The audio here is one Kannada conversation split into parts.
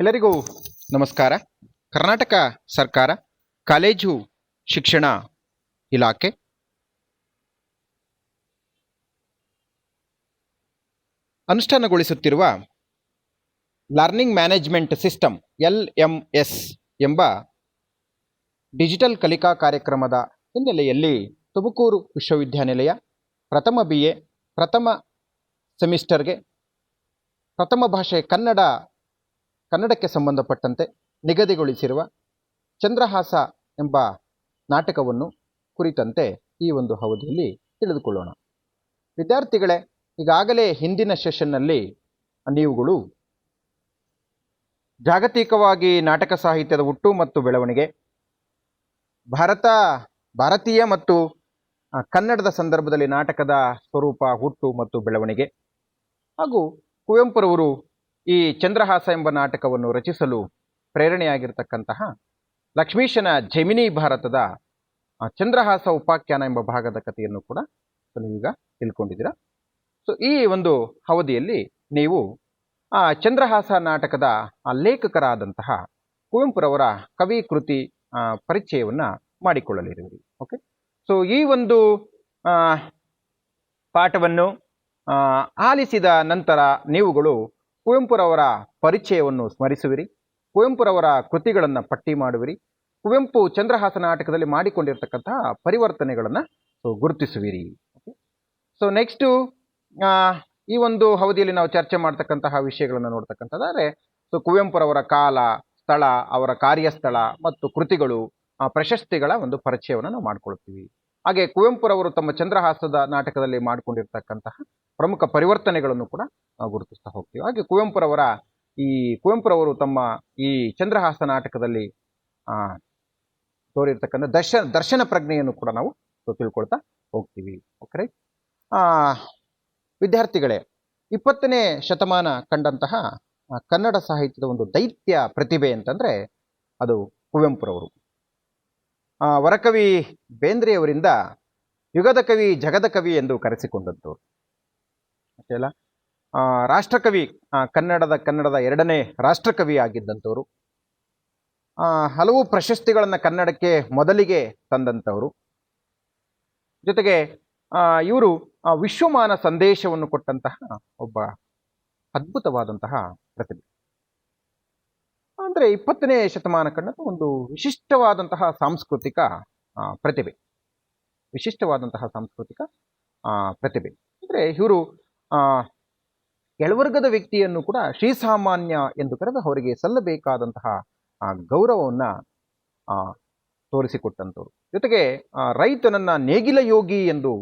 ಎಲ್ಲರಿಗೂ ನಮಸ್ಕಾರ. ಕರ್ನಾಟಕ ಸರ್ಕಾರ ಕಾಲೇಜು ಶಿಕ್ಷಣ ಇಲಾಖೆ ಅನುಷ್ಠಾನಗೊಳಿಸುತ್ತಿರುವ ಲರ್ನಿಂಗ್ ಮ್ಯಾನೇಜ್ಮೆಂಟ್ ಸಿಸ್ಟಮ್ LMS ಎಂಬ ಡಿಜಿಟಲ್ ಕಲಿಕಾ ಕಾರ್ಯಕ್ರಮದ ಹಿನ್ನೆಲೆಯಲ್ಲಿ ತುಮಕೂರು ವಿಶ್ವವಿದ್ಯಾನಿಲಯ ಪ್ರಥಮ BA ಪ್ರಥಮ ಸೆಮಿಸ್ಟರ್ಗೆ ಪ್ರಥಮ ಭಾಷೆ ಕನ್ನಡಕ್ಕೆ ಸಂಬಂಧಪಟ್ಟಂತೆ ನಿಗದಿಗೊಳಿಸಿರುವ ಚಂದ್ರಹಾಸ ಎಂಬ ನಾಟಕವನ್ನು ಕುರಿತಂತೆ ಈ ಒಂದು ಅವಧಿಯಲ್ಲಿ ತಿಳಿದುಕೊಳ್ಳೋಣ. ವಿದ್ಯಾರ್ಥಿಗಳೇ, ಈಗಾಗಲೇ ಹಿಂದಿನ ಸೆಷನ್ನಲ್ಲಿ ನೀವುಗಳು ಜಾಗತಿಕವಾಗಿ ನಾಟಕ ಸಾಹಿತ್ಯದ ಹುಟ್ಟು ಮತ್ತು ಬೆಳವಣಿಗೆ, ಭಾರತೀಯ ಮತ್ತು ಕನ್ನಡದ ಸಂದರ್ಭದಲ್ಲಿ ನಾಟಕದ ಸ್ವರೂಪ, ಹುಟ್ಟು ಮತ್ತು ಬೆಳವಣಿಗೆ, ಹಾಗೂ ಕುವೆಂಪುರವರು ಈ ಚಂದ್ರಹಾಸ ಎಂಬ ನಾಟಕವನ್ನು ರಚಿಸಲು ಪ್ರೇರಣೆಯಾಗಿರ್ತಕ್ಕಂತಹ ಲಕ್ಷ್ಮೀಶನ ಜೈಮಿನಿ ಭಾರತದ ಚಂದ್ರಹಾಸ ಉಪಾಖ್ಯಾನ ಎಂಬ ಭಾಗದ ಕಥೆಯನ್ನು ಕೂಡ ನೀವೀಗ ತಿಳ್ಕೊಂಡಿದ್ದೀರಾ. ಸೊ ಈ ಒಂದು ಅವಧಿಯಲ್ಲಿ ನೀವು ಆ ಚಂದ್ರಹಾಸ ನಾಟಕದ ಲೇಖಕರಾದಂತಹ ಕುವೆಂಪುರವರ ಕವಿ ಕೃತಿ ಪರಿಚಯವನ್ನು ಮಾಡಿಕೊಳ್ಳಲಿರುವಿರಿ. ಓಕೆ, ಸೊ ಈ ಒಂದು ಪಾಠವನ್ನು ಆಲಿಸಿದ ನಂತರ ನೀವುಗಳು ಕುವೆಂಪುರವರ ಪರಿಚಯವನ್ನು ಸ್ಮರಿಸುವಿರಿ, ಕುವೆಂಪುರವರ ಕೃತಿಗಳನ್ನು ಪಟ್ಟಿ ಮಾಡುವಿರಿ, ಕುವೆಂಪು ಚಂದ್ರಹಾಸ ನಾಟಕದಲ್ಲಿ ಮಾಡಿಕೊಂಡಿರ್ತಕ್ಕಂತಹ ಪರಿವರ್ತನೆಗಳನ್ನು ಗುರುತಿಸುವಿರಿ. ಓಕೆ, ಸೊ ನೆಕ್ಸ್ಟು ಈ ಒಂದು ಅವಧಿಯಲ್ಲಿ ನಾವು ಚರ್ಚೆ ಮಾಡ್ತಕ್ಕಂತಹ ವಿಷಯಗಳನ್ನು ನೋಡ್ತಕ್ಕಂಥದ್ದಾದರೆ, ಸೊ ಕುವೆಂಪುರವರ ಕಾಲ, ಸ್ಥಳ, ಅವರ ಕಾರ್ಯಸ್ಥಳ ಮತ್ತು ಕೃತಿಗಳು, ಪ್ರಶಸ್ತಿಗಳ ಒಂದು ಪರಿಚಯವನ್ನು ನಾವು ಮಾಡ್ಕೊಳ್ತೀವಿ. ಹಾಗೆ ಕುವೆಂಪುರವರು ತಮ್ಮ ಚಂದ್ರಹಾಸದ ನಾಟಕದಲ್ಲಿ ಮಾಡಿಕೊಂಡಿರ್ತಕ್ಕಂತಹ ಪ್ರಮುಖ ಪರಿವರ್ತನೆಗಳನ್ನು ಕೂಡ ಗುರುತಿಸ್ತಾ ಹೋಗ್ತೀವಿ. ಹಾಗೆ ಕುವೆಂಪುರವರು ತಮ್ಮ ಈ ಚಂದ್ರಹಾಸ ನಾಟಕದಲ್ಲಿ ತೋರಿರ್ತಕ್ಕಂಥ ದರ್ಶನ ಪ್ರಜ್ಞೆಯನ್ನು ಕೂಡ ನಾವು ತಿಳ್ಕೊಳ್ತಾ ಹೋಗ್ತೀವಿ. ಓಕೆ, ವಿದ್ಯಾರ್ಥಿಗಳೇ, 20ನೇ ಶತಮಾನ ಕಂಡಂತಹ ಕನ್ನಡ ಸಾಹಿತ್ಯದ ಒಂದು ದೈತ್ಯ ಪ್ರತಿಭೆ ಅಂತಂದ್ರೆ ಅದು ಕುವೆಂಪುರವರು. ವರಕವಿ ಬೇಂದ್ರೆಯವರಿಂದ ಯುಗದ ಕವಿ, ಜಗದ ಕವಿ ಎಂದು ಕರೆಸಿಕೊಂಡಂಥವ್ರು ಅಷ್ಟೇ ಅಲ್ಲ, ರಾಷ್ಟ್ರಕವಿ, ಕನ್ನಡದ 2ನೇ ರಾಷ್ಟ್ರಕವಿ ಆಗಿದ್ದಂಥವ್ರು, ಹಲವು ಪ್ರಶಸ್ತಿಗಳನ್ನು ಕನ್ನಡಕ್ಕೆ ಮೊದಲಿಗೆ ತಂದಂಥವರು, ಜೊತೆಗೆ ಇವರು ವಿಶ್ವಮಾನ ಸಂದೇಶವನ್ನು ಕೊಟ್ಟಂತಹ ಒಬ್ಬ ಅದ್ಭುತವಾದಂತಹ ಪ್ರತಿಭೆ. ಅಂದರೆ 20ನೇ ಶತಮಾನ ಕಂಡಂಥ ಒಂದು ವಿಶಿಷ್ಟವಾದಂತಹ ಸಾಂಸ್ಕೃತಿಕ ಪ್ರತಿಭೆ. ಅಂದರೆ ಇವರು ಕೆಳವರ್ಗದ ವ್ಯಕ್ತಿಯನ್ನು ಕೂಡ ಶ್ರೀಸಾಮಾನ್ಯ ಎಂದು ಕರೆದು ಅವರಿಗೆ ಸಲ್ಲಬೇಕಾದಂತಹ ಗೌರವವನ್ನು ತೋರಿಸಿಕೊಟ್ಟಂಥವ್ರು. ಜೊತೆಗೆ ರೈತನನ್ನ ನೇಗಿಲ ಯೋಗಿ ಎಂದು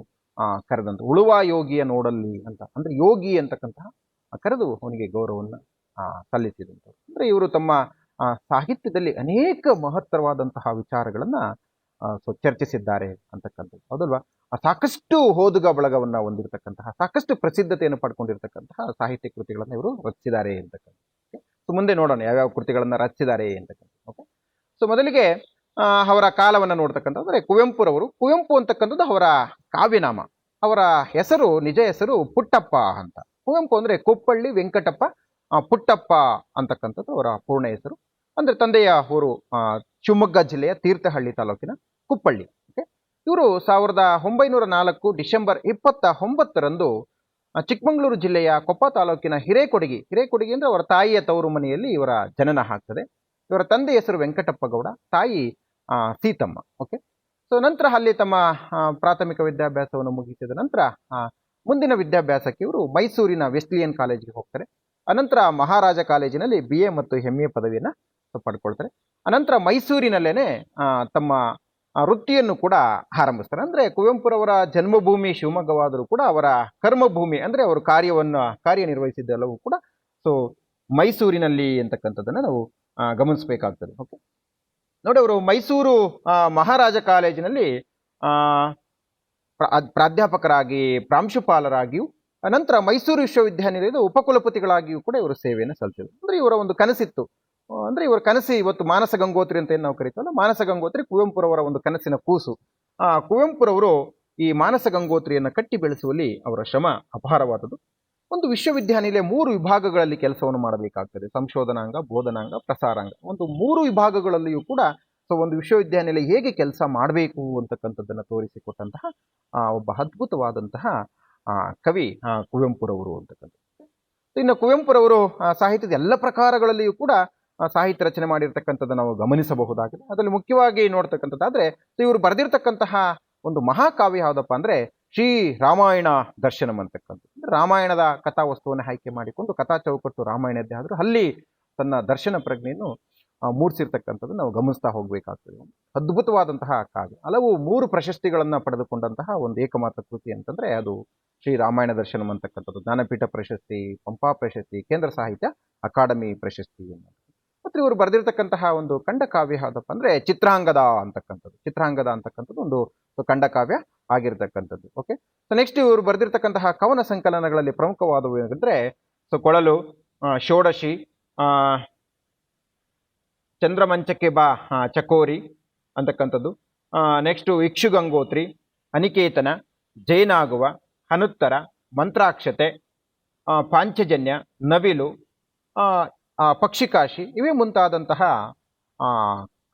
ಕರೆದಂಥ, ಉಳುವ ಯೋಗಿಯ ನೋಡಲ್ಲಿ ಅಂತ, ಅಂದರೆ ಯೋಗಿ ಅಂತಕ್ಕಂತಹ ಕರೆದು ಅವನಿಗೆ ಗೌರವವನ್ನು ಸಲ್ಲಿಸಿದಂಥವ್ರು. ಅಂದರೆ ಇವರು ತಮ್ಮ ಸಾಹಿತ್ಯದಲ್ಲಿ ಅನೇಕ ಮಹತ್ತರವಾದಂತಹ ವಿಚಾರಗಳನ್ನು ಚರ್ಚಿಸಿದ್ದಾರೆ ಅಂತಕ್ಕಂಥದ್ದು, ಹೌದಲ್ವಾ? ಸಾಕಷ್ಟು ಓದುಗ ಬಳಗವನ್ನು ಹೊಂದಿರತಕ್ಕಂತಹ, ಸಾಕಷ್ಟು ಪ್ರಸಿದ್ಧತೆಯನ್ನು ಪಡ್ಕೊಂಡಿರ್ತಕ್ಕಂತಹ ಸಾಹಿತ್ಯ ಕೃತಿಗಳನ್ನು ಇವರು ರಚಿಸಿದ್ದಾರೆ ಅಂತಕ್ಕಂಥದ್ದು. ಸೊ ಮುಂದೆ ನೋಡೋಣ ಯಾವ್ಯಾವ ಕೃತಿಗಳನ್ನು ರಚಿಸಿದ್ದಾರೆ ಅಂತಕ್ಕಂಥದ್ದು. ಓಕೆ, ಸೊ ಮೊದಲಿಗೆ ಅವರ ಕಾಲವನ್ನು ನೋಡ್ತಕ್ಕಂಥದ್ದು, ಅಂದರೆ ಕುವೆಂಪು ಅಂತಕ್ಕಂಥದ್ದು ಅವರ ಕಾವ್ಯನಾಮ. ಅವರ ಹೆಸರು, ನಿಜ ಹೆಸರು ಪುಟ್ಟಪ್ಪ ಅಂತ. ಕುವೆಂಪು ಅಂದರೆ ಕುಪ್ಪಳ್ಳಿ ವೆಂಕಟಪ್ಪ ಪುಟ್ಟಪ್ಪ ಅಂತಕ್ಕಂಥದ್ದು ಅವರ ಪೂರ್ಣ ಹೆಸರು. ಅಂದರೆ ತಂದೆಯ ಊರು ಶಿವಮೊಗ್ಗ ಜಿಲ್ಲೆಯ ತೀರ್ಥಹಳ್ಳಿ ತಾಲೂಕಿನ ಕುಪ್ಪಳ್ಳಿ. ಓಕೆ, ಇವರು 1904 ಡಿಸೆಂಬರ್ 29ರಂದು ಚಿಕ್ಕಮಗಳೂರು ಜಿಲ್ಲೆಯ ಕೊಪ್ಪ ತಾಲೂಕಿನ ಹಿರೇಕೊಡಗಿ ಅಂದರೆ ಅವರ ತಾಯಿಯ ತವರು ಮನೆಯಲ್ಲಿ ಇವರ ಜನನ ಆಗ್ತದೆ. ಇವರ ತಂದೆ ಹೆಸರು ವೆಂಕಟಪ್ಪ ಗೌಡ, ತಾಯಿ ಸೀತಮ್ಮ. ಓಕೆ, ಸೊ ನಂತರ ಅಲ್ಲಿ ತಮ್ಮ ಪ್ರಾಥಮಿಕ ವಿದ್ಯಾಭ್ಯಾಸವನ್ನು ಮುಗಿಸಿದ ನಂತರ ಮುಂದಿನ ವಿದ್ಯಾಭ್ಯಾಸಕ್ಕೆ ಇವರು ಮೈಸೂರಿನ ವೆಸ್ಲಿಯನ್ ಕಾಲೇಜಿಗೆ ಹೋಗ್ತಾರೆ. ಅನಂತರ ಮಹಾರಾಜ ಕಾಲೇಜಿನಲ್ಲಿ BA ಮತ್ತು MA ಪದವಿಯನ್ನು ಪಡ್ಕೊಳ್ತಾರೆ. ಅನಂತರ ಮೈಸೂರಿನಲ್ಲೇನೆ ತಮ್ಮ ವೃತ್ತಿಯನ್ನು ಕೂಡ ಆರಂಭಿಸ್ತಾರೆ. ಅಂದರೆ ಕುವೆಂಪುರವರ ಜನ್ಮಭೂಮಿ ಶಿವಮೊಗ್ಗವಾದರೂ ಕೂಡ ಅವರ ಕರ್ಮಭೂಮಿ, ಅಂದರೆ ಅವರು ಕಾರ್ಯನಿರ್ವಹಿಸಿದ್ದೆಲ್ಲವೂ ಕೂಡ ಸೊ ಮೈಸೂರಿನಲ್ಲಿ ಅಂತಕ್ಕಂಥದ್ದನ್ನು ನಾವು ಗಮನಿಸಬೇಕಾಗ್ತದೆ. ಓಕೆ, ನೋಡಿ, ಅವರು ಮೈಸೂರು ಮಹಾರಾಜ ಕಾಲೇಜಿನಲ್ಲಿ ಪ್ರಾಧ್ಯಾಪಕರಾಗಿ, ಪ್ರಾಂಶುಪಾಲರಾಗಿಯೂ, ನಂತರ ಮೈಸೂರು ವಿಶ್ವವಿದ್ಯಾನಿಲಯದ ಉಪಕುಲಪತಿಗಳಾಗಿಯೂ ಕೂಡ ಇವರು ಸೇವೆಯನ್ನು ಸಲ್ಲಿಸಿದರು. ಅಂದರೆ ಇವರ ಒಂದು ಕನಸಿತ್ತು. ಅಂದರೆ ಇವರ ಕನಸು ಇವತ್ತು ಮಾನಸ ಗಂಗೋತ್ರಿ ಅಂತ ಏನು ನಾವು ಕರಿತೀವಲ್ಲ, ಮಾನಸ ಗಂಗೋತ್ರಿ ಕುವೆಂಪುರವರ ಒಂದು ಕನಸಿನ ಕೂಸು. ಕುವೆಂಪುರವರು ಈ ಮಾನಸ ಗಂಗೋತ್ರಿಯನ್ನು ಕಟ್ಟಿ ಬೆಳೆಸುವಲ್ಲಿ ಅವರ ಶ್ರಮ ಅಪಾರವಾದದ್ದು. ಒಂದು ವಿಶ್ವವಿದ್ಯಾನಿಲಯ 3 ವಿಭಾಗಗಳಲ್ಲಿ ಕೆಲಸವನ್ನು ಮಾಡಬೇಕಾಗ್ತದೆ. ಸಂಶೋಧನಾಂಗ, ಬೋಧನಾಂಗ, ಪ್ರಸಾರಾಂಗ. ಒಂದು 3 ವಿಭಾಗಗಳಲ್ಲಿಯೂ ಕೂಡ ಒಂದು ವಿಶ್ವವಿದ್ಯಾನಿಲಯ ಹೇಗೆ ಕೆಲಸ ಮಾಡಬೇಕು ಅಂತಕ್ಕಂಥದ್ದನ್ನು ತೋರಿಸಿಕೊಟ್ಟಂತಹ ಒಬ್ಬ ಅದ್ಭುತವಾದಂತಹ ಕವಿ ಕುವೆಂಪುರವರು ಅಂತಕ್ಕಂಥದ್ದು. ಇನ್ನು ಕುವೆಂಪುರವರು ಸಾಹಿತ್ಯದ ಎಲ್ಲ ಪ್ರಕಾರಗಳಲ್ಲಿಯೂ ಕೂಡ ಸಾಹಿತ್ಯ ರಚನೆ ಮಾಡಿರ್ತಕ್ಕಂಥದ್ದನ್ನು ನಾವು ಗಮನಿಸಬಹುದಾಗಿದೆ. ಅದರಲ್ಲಿ ಮುಖ್ಯವಾಗಿ ನೋಡ್ತಕ್ಕಂಥದ್ದಾದ್ರೆ ಇವರು ಬರೆದಿರ್ತಕ್ಕಂತಹ ಒಂದು ಮಹಾಕಾವ್ಯ ಯಾವುದಪ್ಪ ಅಂದ್ರೆ ಶ್ರೀ ರಾಮಾಯಣ ದರ್ಶನಂ ಅಂತಕ್ಕಂಥದ್ದು. ರಾಮಾಯಣದ ಕಥಾ ವಸ್ತುವನ್ನು ಆಯ್ಕೆ ಮಾಡಿಕೊಂಡು ಕಥಾ ಚೌಕಟ್ಟು ರಾಮಾಯಣದ್ದೇ ಆದರೂ ಅಲ್ಲಿ ತನ್ನ ದರ್ಶನ ಪ್ರಜ್ಞೆಯನ್ನು ಮೂಡಿಸಿರ್ತಕ್ಕಂಥದ್ದು ನಾವು ಗಮನಿಸ್ತಾ ಹೋಗ್ಬೇಕಾಗ್ತದೆ. ಅದ್ಭುತವಾದಂತಹ ಕಾವ್ಯ. ಹಲವು 3 ಪ್ರಶಸ್ತಿಗಳನ್ನ ಪಡೆದುಕೊಂಡಂತಹ ಒಂದು ಏಕಮಾತ್ರ ಕೃತಿ ಅಂತಂದ್ರೆ ಅದು ಶ್ರೀ ರಾಮಾಯಣ ದರ್ಶನಂ ಅಂತಕ್ಕಂಥದ್ದು. ಜ್ಞಾನಪೀಠ ಪ್ರಶಸ್ತಿ, ಪಂಪಾ ಪ್ರಶಸ್ತಿ, ಕೇಂದ್ರ ಸಾಹಿತ್ಯ ಅಕಾಡೆಮಿ ಪ್ರಶಸ್ತಿ. ಮತ್ತೆ ಇವರು ಬರೆದಿರ್ತಕ್ಕಂತಹ ಒಂದು ಖಂಡಕಾವ್ಯ ಯಾವುದಪ್ಪ ಅಂದ್ರೆ ಚಿತ್ರಾಂಗದ ಅಂತಕ್ಕಂಥದ್ದು. ಚಿತ್ರಾಂಗದ ಅಂತಕ್ಕಂಥದ್ದು ಒಂದು ಖಂಡಕಾವ್ಯ ಆಗಿರ್ತಕ್ಕಂಥದ್ದು. ಓಕೆ, ಸೊ ನೆಕ್ಸ್ಟ್ ಇವರು ಬರೆದಿರ್ತಕ್ಕಂತಹ ಕವನ ಸಂಕಲನಗಳಲ್ಲಿ ಪ್ರಮುಖವಾದವು ಏನಂದ್ರೆ ಕೊಳಲು, ಷೋಡಶಿ, ಚಂದ್ರಮಂಚಕ್ಕೆ ಬಾ ಚಕೋರಿ ಅಂತಕ್ಕಂಥದ್ದು. ನೆಕ್ಸ್ಟು ಇಕ್ಷುಗಂಗೋತ್ರಿ, ಅನಿಕೇತನ, ಜೈನಾಗುವ, ಹನುತ್ತರ, ಮಂತ್ರಾಕ್ಷತೆ, ಪಾಂಚಜನ್ಯ, ನವಿಲು, ಪಕ್ಷಿಕಾಶಿ ಇವೇ ಮುಂತಾದಂತಹ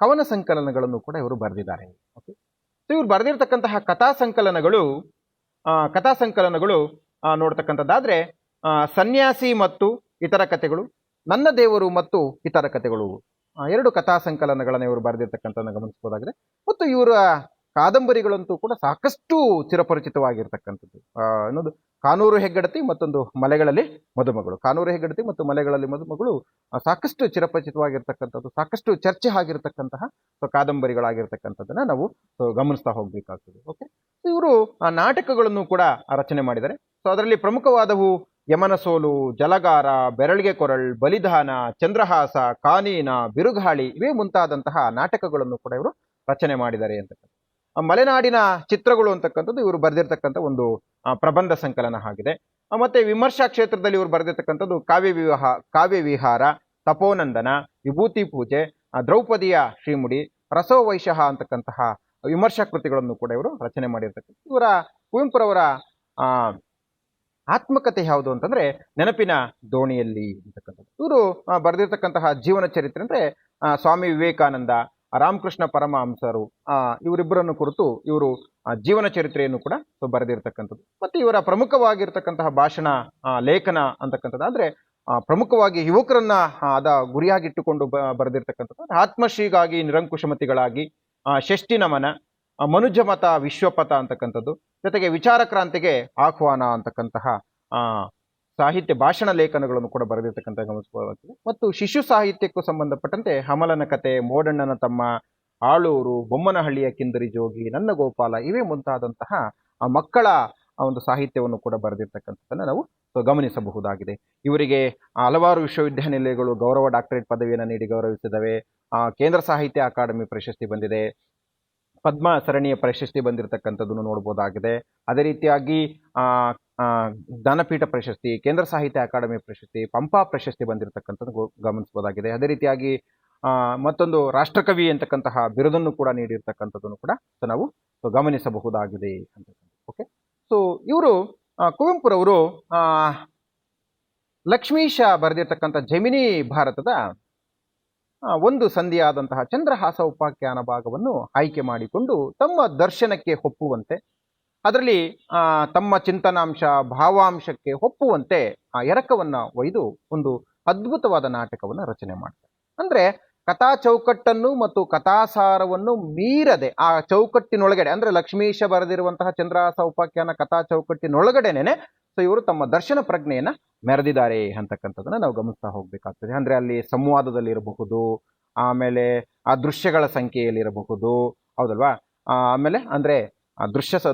ಕವನ ಸಂಕಲನಗಳನ್ನು ಕೂಡ ಇವರು ಬರೆದಿದ್ದಾರೆ. ಓಕೆ, ಸೊ ಇವರು ಬರೆದಿರ್ತಕ್ಕಂತಹ ಕಥಾ ಸಂಕಲನಗಳು ನೋಡ್ತಕ್ಕಂಥದ್ದಾದ್ರೆ ಸನ್ಯಾಸಿ ಮತ್ತು ಇತರ ಕಥೆಗಳು, ನನ್ನ ದೇವರು ಮತ್ತು ಇತರ ಕಥೆಗಳು, 2 ಕಥಾ ಸಂಕಲನಗಳನ್ನು ಇವರು ಬರೆದಿರ್ತಕ್ಕಂಥದ್ದನ್ನು ಗಮನಿಸಬಹುದಾಗಿದೆ. ಮತ್ತು ಇವರ ಕಾದಂಬರಿಗಳಂತೂ ಕೂಡ ಸಾಕಷ್ಟು ಚಿರಪರಿಚಿತವಾಗಿರ್ತಕ್ಕಂಥದ್ದು. ಅನ್ನೋದು ಕಾನೂರು ಹೆಗ್ಗಡತಿ ಮತ್ತೊಂದು ಮಲೆಗಳಲ್ಲಿ ಮದುಮಗಳು. ಕಾನೂರು ಹೆಗ್ಗಡತಿ ಮತ್ತು ಮಲೆಗಳಲ್ಲಿ ಮದುಮಗಳು ಸಾಕಷ್ಟು ಚಿರಪರಿಚಿತವಾಗಿರ್ತಕ್ಕಂಥದ್ದು, ಸಾಕಷ್ಟು ಚರ್ಚೆ ಆಗಿರ್ತಕ್ಕಂತಹ ಕಾದಂಬರಿಗಳಾಗಿರ್ತಕ್ಕಂಥದ್ದನ್ನ ನಾವು ಗಮನಿಸ್ತಾ ಹೋಗ್ಬೇಕಾಗ್ತದೆ. ಓಕೆ, ಇವರು ನಾಟಕಗಳನ್ನು ಕೂಡ ರಚನೆ ಮಾಡಿದ್ದಾರೆ. ಸೊ ಅದರಲ್ಲಿ ಪ್ರಮುಖವಾದವು ಯಮನ ಸೋಲು, ಜಲಗಾರ, ಬೆರಳಿಗೆ ಕೊರಳ್, ಬಲಿದಾನ, ಚಂದ್ರಹಾಸ, ಕಾನೀನ, ಬಿರುಗಾಳಿ ಇವೇ ಮುಂತಾದಂತಹ ನಾಟಕಗಳನ್ನು ಕೂಡ ಇವರು ರಚನೆ ಮಾಡಿದ್ದಾರೆ ಅಂತಕ್ಕಂಥ. ಮಲೆನಾಡಿನ ಚಿತ್ರಗಳು ಅಂತಕ್ಕಂಥದ್ದು ಇವರು ಬರೆದಿರ್ತಕ್ಕಂಥ ಒಂದು ಪ್ರಬಂಧ ಸಂಕಲನ ಆಗಿದೆ. ಮತ್ತೆ ವಿಮರ್ಶಾ ಕ್ಷೇತ್ರದಲ್ಲಿ ಇವರು ಬರೆದಿರ್ತಕ್ಕಂಥದ್ದು ಕಾವ್ಯ ವಿಹಾರ, ತಪೋನಂದನ, ವಿಭೂತಿ ಪೂಜೆ, ದ್ರೌಪದಿಯ ಶ್ರೀಮುಡಿ, ರಸೋವೈಶಃ ಅಂತಕ್ಕಂತಹ ವಿಮರ್ಶಾ ಕೃತಿಗಳನ್ನು ಕೂಡ ಇವರು ರಚನೆ ಮಾಡಿರ್ತಕ್ಕಂಥ. ಇವರ ಕುವೆಂಪುರವರ ಆತ್ಮಕಥೆ ಯಾವುದು ಅಂತಂದ್ರೆ ನೆನಪಿನ ದೋಣಿಯಲ್ಲಿ ಅಂತಕ್ಕಂಥದ್ದು. ಇವರು ಬರೆದಿರ್ತಕ್ಕಂತಹ ಜೀವನ ಚರಿತ್ರೆ ಅಂದ್ರೆ ಸ್ವಾಮಿ ವಿವೇಕಾನಂದ, ರಾಮಕೃಷ್ಣ ಪರಮಹಂಸರು ಇವರಿಬ್ಬರನ್ನು ಕುರಿತು ಇವರು ಜೀವನ ಚರಿತ್ರೆಯನ್ನು ಕೂಡ ಬರೆದಿರ್ತಕ್ಕಂಥದ್ದು. ಮತ್ತೆ ಇವರ ಪ್ರಮುಖವಾಗಿರ್ತಕ್ಕಂತಹ ಭಾಷಣ ಲೇಖನ ಅಂತಕ್ಕಂಥದ್ದು ಅಂದ್ರೆ ಪ್ರಮುಖವಾಗಿ ಯುವಕರನ್ನ ಗುರಿಯಾಗಿಟ್ಟುಕೊಂಡು ಬರೆದಿರ್ತಕ್ಕಂಥದ್ದು ಆತ್ಮಶ್ರೀಗಾಗಿ ನಿರಂಕುಶಮತಿಗಳಾಗಿ, ಷಷ್ಠಿ ನಮನ, ಮನುಜಮತ ವಿಶ್ವಪಥ ಅಂತಕ್ಕಂಥದ್ದು, ಜೊತೆಗೆ ವಿಚಾರ ಕ್ರಾಂತಿಗೆ ಆಹ್ವಾನ ಅಂತಕ್ಕಂತಹ ಸಾಹಿತ್ಯ ಭಾಷಣ ಲೇಖನಗಳನ್ನು ಕೂಡ ಬರೆದಿರ್ತಕ್ಕಂಥ ಗಮನಿಸಬಹುದಾಗಿದೆ. ಮತ್ತು ಶಿಶು ಸಾಹಿತ್ಯಕ್ಕೂ ಸಂಬಂಧಪಟ್ಟಂತೆ ಹಮಲನ ಕತೆ, ಮೋಡಣ್ಣನ ತಮ್ಮ, ಆಳೂರು, ಬೊಮ್ಮನಹಳ್ಳಿಯ ಕಿಂದರಿ ಜೋಗಿ, ನನ್ನ ಗೋಪಾಲ ಇವೇ ಮುಂತಾದಂತಹ ಮಕ್ಕಳ ಒಂದು ಸಾಹಿತ್ಯವನ್ನು ಕೂಡ ಬರೆದಿರ್ತಕ್ಕಂಥದ್ದನ್ನು ನಾವು ಗಮನಿಸಬಹುದಾಗಿದೆ. ಇವರಿಗೆ ಹಲವಾರು ವಿಶ್ವವಿದ್ಯಾನಿಲಯಗಳು ಗೌರವ ಡಾಕ್ಟರೇಟ್ ಪದವಿಯನ್ನು ನೀಡಿ ಗೌರವಿಸಿದವೆ. ಕೇಂದ್ರ ಸಾಹಿತ್ಯ ಅಕಾಡೆಮಿ ಪ್ರಶಸ್ತಿ ಬಂದಿದೆ, ಪದ್ಮ ಸರಣಿಯ ಪ್ರಶಸ್ತಿ ಬಂದಿರತಕ್ಕಂಥದ್ದನ್ನು ನೋಡ್ಬೋದಾಗಿದೆ. ಅದೇ ರೀತಿಯಾಗಿ ಜ್ಞಾನಪೀಠ ಪ್ರಶಸ್ತಿ, ಕೇಂದ್ರ ಸಾಹಿತ್ಯ ಅಕಾಡೆಮಿ ಪ್ರಶಸ್ತಿ, ಪಂಪಾ ಪ್ರಶಸ್ತಿ ಬಂದಿರತಕ್ಕಂಥದ್ದು ಗಮನಿಸಬಹುದಾಗಿದೆ. ಅದೇ ರೀತಿಯಾಗಿ ಮತ್ತೊಂದು ರಾಷ್ಟ್ರಕವಿ ಅಂತಕ್ಕಂತಹ ಬಿರುದನ್ನು ಕೂಡ ನೀಡಿರ್ತಕ್ಕಂಥದ್ದನ್ನು ಕೂಡ ನಾವು ಗಮನಿಸಬಹುದಾಗಿದೆ ಅಂತಕ್ಕಂಥ. ಓಕೆ, ಸೊ ಇವರು ಕುವೆಂಪುರವರು ಲಕ್ಷ್ಮೀಶ ಬರೆದಿರ್ತಕ್ಕಂಥ ಜೈಮಿನಿ ಭಾರತದ ಒಂದು ಸಂಧಿಯಾದಂತಹ ಚಂದ್ರಹಾಸ ಉಪಾಖ್ಯಾನ ಭಾಗವನ್ನು ಆಯ್ಕೆ ಮಾಡಿಕೊಂಡು ತಮ್ಮ ದರ್ಶನಕ್ಕೆ ಒಪ್ಪುವಂತೆ, ಅದರಲ್ಲಿ ತಮ್ಮ ಚಿಂತನಾಂಶ ಭಾವಾಂಶಕ್ಕೆ ಒಪ್ಪುವಂತೆ ಎರಕವನ್ನ ಒಯ್ದು ಒಂದು ಅದ್ಭುತವಾದ ನಾಟಕವನ್ನು ರಚನೆ ಮಾಡ್ತಾರೆ. ಅಂದ್ರೆ ಕಥಾ ಚೌಕಟ್ಟನ್ನು ಮತ್ತು ಕಥಾಸಾರವನ್ನು ಮೀರದೆ ಆ ಚೌಕಟ್ಟಿನೊಳಗಡೆ, ಅಂದ್ರೆ ಲಕ್ಷ್ಮೀಶ ಬರೆದಿರುವಂತಹ ಚಂದ್ರಹಾಸ ಉಪಾಖ್ಯಾನ ಕಥಾ ಚೌಕಟ್ಟಿನೊಳಗಡೆನೆ ಇವರು ತಮ್ಮ ದರ್ಶನ ಪ್ರಜ್ಞೆಯನ್ನ ಮೆರೆದಿದ್ದಾರೆ ಅಂತಕ್ಕಂಥದ್ದನ್ನ ನಾವು ಗಮನಿಸ್ತಾ ಹೋಗ್ಬೇಕಾಗ್ತದೆ. ಅಂದ್ರೆ ಅಲ್ಲಿ ಸಂವಾದದಲ್ಲಿ ಇರಬಹುದು, ಆಮೇಲೆ ಆ ದೃಶ್ಯಗಳ ಸಂಖ್ಯೆಯಲ್ಲಿ ಇರಬಹುದು, ಹೌದಲ್ವಾ, ಆಮೇಲೆ ಅಂದ್ರೆ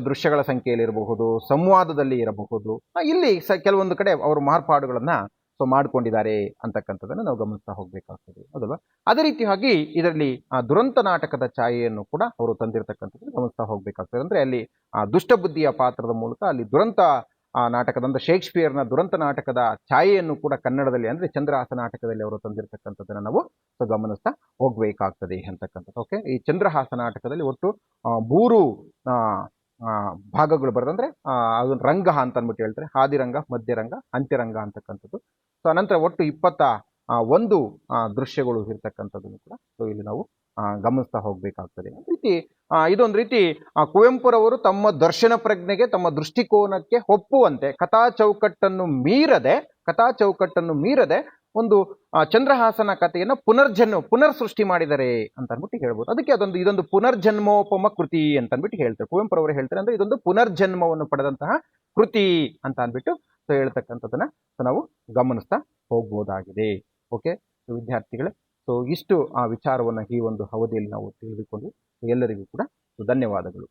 ದೃಶ್ಯಗಳ ಸಂಖ್ಯೆಯಲ್ಲಿ ಇರಬಹುದು, ಸಂವಾದದಲ್ಲಿ ಇರಬಹುದು. ಇಲ್ಲಿ ಕೆಲವೊಂದು ಕಡೆ ಅವರು ಮಾರ್ಪಾಡುಗಳನ್ನ ಮಾಡ್ಕೊಂಡಿದ್ದಾರೆ ಅಂತಕ್ಕಂಥದ್ದನ್ನು ನಾವು ಗಮನಿಸ್ತಾ ಹೋಗ್ಬೇಕಾಗ್ತದೆ, ಹೌದಲ್ವಾ. ಅದೇ ರೀತಿಯಾಗಿ ಇದರಲ್ಲಿ ದುರಂತ ನಾಟಕದ ಛಾಯೆಯನ್ನು ಕೂಡ ಅವರು ತಂದಿರತಕ್ಕಂಥದ್ದು ಗಮನಿಸ್ತಾ ಹೋಗ್ಬೇಕಾಗ್ತದೆ. ಅಂದ್ರೆ ಅಲ್ಲಿ ದುಷ್ಟ ಬುದ್ಧಿಯ ಪಾತ್ರದ ಮೂಲಕ ಅಲ್ಲಿ ದುರಂತ ನಾಟಕದ ಅಂದ್ರೆ ಶೇಕ್ಸ್ಪಿಯರ್ನ ದುರಂತ ನಾಟಕದ ಛಾಯೆಯನ್ನು ಕೂಡ ಕನ್ನಡದಲ್ಲಿ ಅಂದ್ರೆ ಚಂದ್ರಹಾಸ ನಾಟಕದಲ್ಲಿ ಅವರು ತಂದಿರತಕ್ಕಂಥದ್ದನ್ನು ನಾವು ಗಮನಿಸ್ತಾ ಹೋಗ್ಬೇಕಾಗ್ತದೆ ಅಂತಕ್ಕಂಥದ್ದು. ಓಕೆ, ಈ ಚಂದ್ರಹಾಸ ನಾಟಕದಲ್ಲಿ ಒಟ್ಟು ಭಾಗಗಳು ಬರ್ತದೆ. ಅಂದರೆ ಅದೊಂದು ರಂಗ ಅಂತ ಅಂದ್ಬಿಟ್ಟು ಹೇಳ್ತಾರೆ, ಹಾದಿರಂಗ, ಮಧ್ಯರಂಗ, ಅಂತ್ಯರಂಗ ಅಂತಕ್ಕಂಥದ್ದು. ಸೊ ಅನಂತರ ಒಟ್ಟು 21 ದೃಶ್ಯಗಳು ಇರ್ತಕ್ಕಂಥದ್ದನ್ನು ಕೂಡ ಸೊ ಇಲ್ಲಿ ನಾವು ಗಮನಿಸ್ತಾ ಹೋಗಬೇಕಾಗ್ತದೆ. ಒಂದು ರೀತಿ ಇದೊಂದು ರೀತಿ ಕುವೆಂಪುರವರು ತಮ್ಮ ದರ್ಶನ ಪ್ರಜ್ಞೆಗೆ, ತಮ್ಮ ದೃಷ್ಟಿಕೋನಕ್ಕೆ ಒಪ್ಪುವಂತೆ ಕಥಾ ಚೌಕಟ್ಟನ್ನು ಮೀರದೆ ಒಂದು ಚಂದ್ರಹಾಸನ ಕಥೆಯನ್ನು ಪುನರ್ ಸೃಷ್ಟಿ ಮಾಡಿದ್ದಾರೆ ಅಂತ ಅಂದ್ಬಿಟ್ಟು ಹೇಳ್ಬೋದು. ಅದಕ್ಕೆ ಇದೊಂದು ಪುನರ್ಜನ್ಮೋಪಮ ಕೃತಿ ಅಂತ ಅಂದ್ಬಿಟ್ಟು ಹೇಳ್ತಾರೆ. ಕುವೆಂಪುರವರು ಹೇಳ್ತಾರೆ ಅಂದ್ರೆ ಇದೊಂದು ಪುನರ್ಜನ್ಮವನ್ನು ಪಡೆದಂತಹ ಕೃತಿ ಅಂತ ಅಂದ್ಬಿಟ್ಟು ಸೊ ಹೇಳ್ತಕ್ಕಂಥದ್ದನ್ನ ನಾವು ಗಮನಿಸ್ತಾ ಹೋಗ್ಬೋದಾಗಿದೆ. ಓಕೆ ವಿದ್ಯಾರ್ಥಿಗಳೇ, ಸೊ ಇಷ್ಟು ವಿಚಾರವನ್ನು ಈ ಒಂದು ಅವಧಿಯಲ್ಲಿ ನಾವು ತಿಳಿದುಕೊಂಡು ಎಲ್ಲರಿಗೂ ಕೂಡ ಧನ್ಯವಾದಗಳು.